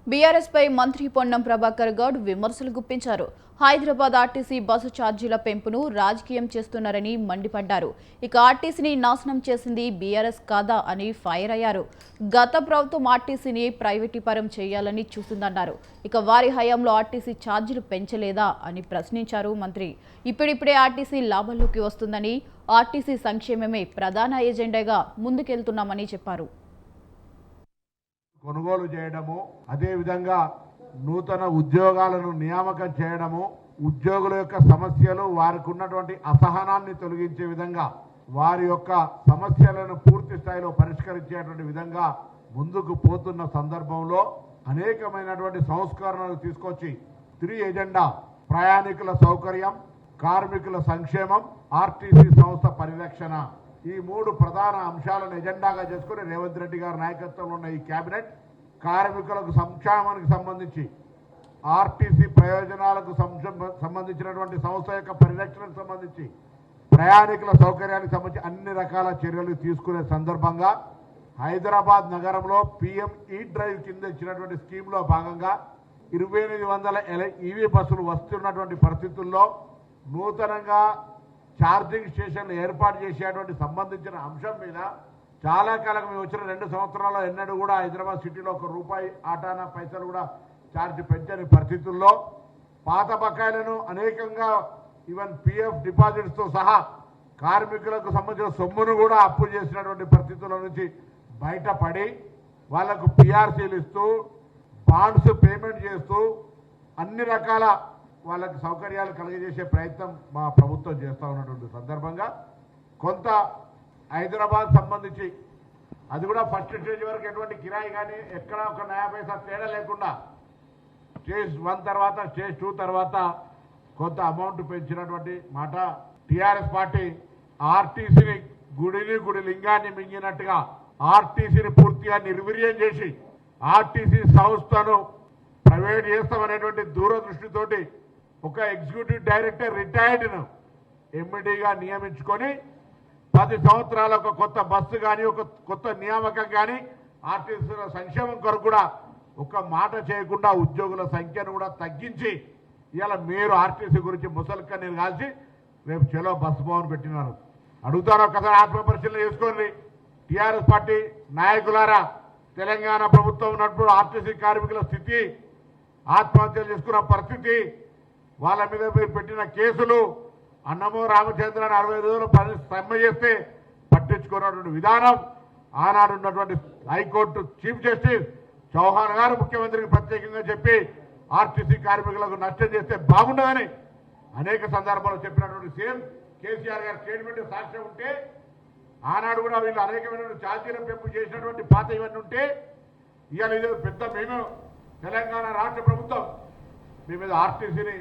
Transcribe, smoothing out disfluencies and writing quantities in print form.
BRS పై మంత్రి పొన్నం ప్రభాకర్ గౌడ్ విమర్శలు గుప్పించారు. హైదరాబాద్ ఆర్టీసీ బస్సు ఛార్జీల పెంపును రాజకీయం చేస్తున్నారని మండిపడ్డారు. ఇక ఆర్టీసీని నాశనం చేసింది బీఆర్ఎస్ కాదా అని ఫైర్ అయ్యారు. గత ప్రభుత్వం ఆర్టీసీని ప్రైవేటీపరం చేయాలని చూసిందన్నారు. ఇక వారి హయాంలో ఆర్టీసీ ఛార్జీలు పెంచలేదా అని ప్రశ్నించారు మంత్రి. ఇప్పుడిప్పుడే ఆర్టీసీ లాభాల్లోకి వస్తుందని, ఆర్టీసీ సంక్షేమమే ప్రధాన ఎజెండాగా ముందుకెళ్తున్నామని చెప్పారు. కొనుగోలు చేయడము, అదేవిధంగా నూతన ఉద్యోగాలను నియామకం చేయడము, ఉద్యోగుల యొక్క సమస్యలు, వారికి ఉన్నటువంటి అసహనాన్ని తొలగించే విధంగా, వారి యొక్క సమస్యలను పూర్తి స్థాయిలో పరిష్కరించేటువంటి విధంగా ముందుకు పోతున్న సందర్భంలో అనేకమైనటువంటి సంస్కరణలు తీసుకొచ్చి 3 ఎజెండా: ప్రయాణికుల సౌకర్యం, కార్మికుల సంక్షేమం, ఆర్టీసీ సంస్థ పరిరక్షణ. ఈ 3 ప్రధాన అంశాలను ఎజెండాగా చేసుకుని రేవంత్ రెడ్డి గారి నాయకత్వంలో ఉన్న ఈ కేబినెట్ కార్మికులకు సంక్షేమానికి సంబంధించి, ఆర్టీసీ ప్రయోజనాలకు సంబంధించినటువంటి సంస్థ యొక్క పరిరక్షణకు సంబంధించి, ప్రయాణికుల సౌకర్యానికి సంబంధించి అన్ని రకాల చర్యలు తీసుకునే సందర్భంగా హైదరాబాద్ నగరంలో PM E-డ్రైవ్ కింద ఇచ్చినటువంటి స్కీమ్లో భాగంగా 2800 EV బస్సులు వస్తున్నటువంటి పరిస్థితుల్లో నూతనంగా ఛార్జింగ్ స్టేషన్లు ఏర్పాటు చేసేటువంటి సంబంధించిన అంశం మీద చాలా కాలం మేము వచ్చిన 2 సంవత్సరాల్లో ఎన్నడూ కూడా హైదరాబాద్ సిటీలో ₹1 ఆటానా పైసలు కూడా ఛార్జ్ పెంచని పరిస్థితుల్లో పాత బకాయిలను అనేకంగా ఈవెన్ PF డిపాజిట్స్తో సహా కార్మికులకు సంబంధించిన సొమ్మును కూడా అప్పు చేసినటువంటి పరిస్థితుల నుంచి బయటపడి వాళ్లకు PRCలు ఇస్తూ, బాండ్స్ పేమెంట్ చేస్తూ అన్ని రకాల వాళ్ళకి సౌకర్యాలు కలిగజేసే ప్రయత్నం మా ప్రభుత్వం చేస్తూ ఉన్నటువంటి సందర్భంగా కొంత హైదరాబాద్ సంబంధించి అది కూడా ఫస్ట్ స్టేజ్ వరకు ఎటువంటి కిరాయి కానీ ఎక్కడ ఒక నయా పైసా తేడా లేకుండా స్టేజ్ 1 తర్వాత స్టేజ్ 2 తర్వాత కొంత అమౌంట్ పెంచినటువంటి మాట. టీఆర్ఎస్ పార్టీ ఆర్టీసీని గుడి లింగాన్ని మింగినట్టుగా ఆర్టీసీని పూర్తిగా నిర్వీర్యం చేసి ఆర్టీసీ సంస్థను ప్రైవేట్ చేస్తామనేటువంటి దూరదృష్టితోటి ఒక ఎగ్జిక్యూటివ్ డైరెక్టర్ రిటైర్డ్ను ఎండీగా నియమించుకొని 10 సంవత్సరాల ఒక కొత్త బస్సు కానీ ఒక కొత్త నియామకం కానీ ఆర్టీసీల సంక్షేమం కొరకు కూడా ఒక మాట చేయకుండా ఉద్యోగుల సంఖ్యను కూడా తగ్గించి ఇవాళ మీరు ఆర్టీసీ గురించి ముసలికన్నీరు కాల్చి రేపు చలో బస్సు భవన్ పెట్టినారు. అడుగుతారో ఒకసారి ఆత్మపరిశీలన చేసుకోండి. టీఆర్ఎస్ పార్టీ నాయకులారా, తెలంగాణ ప్రభుత్వం ఉన్నప్పుడు ఆర్టీసీ కార్మికుల స్థితి, ఆత్మహత్యలు చేసుకున్న పరిస్థితి, వాళ్ళ మీద మీరు పెట్టిన కేసులు, అన్నమో రామచంద్రని 65 రోజులు సమ్మె చేస్తే పట్టించుకున్నటువంటి విధానం, ఆనాడు ఉన్నటువంటి హైకోర్టు చీఫ్ జస్టిస్ చౌహాన్ గారు ముఖ్యమంత్రికి ప్రత్యేకంగా చెప్పి ఆర్టీసీ కార్మికులకు నష్టం చేస్తే బాగుండదని అనేక సందర్భాల్లో చెప్పినటువంటి సీఎం కేసీఆర్ గారి స్టేట్మెంట్ సాక్ష్యం ఉంటే, ఆనాడు కూడా వీళ్ళు అనేకమైన ఛార్జీల పెంపు చేసినటువంటి పాత ఇవన్నీ ఉంటే, ఇవాళ ఇది పెద్ద మేము తెలంగాణ రాష్ట్ర ప్రభుత్వం మీ మీద ఆర్టీసీని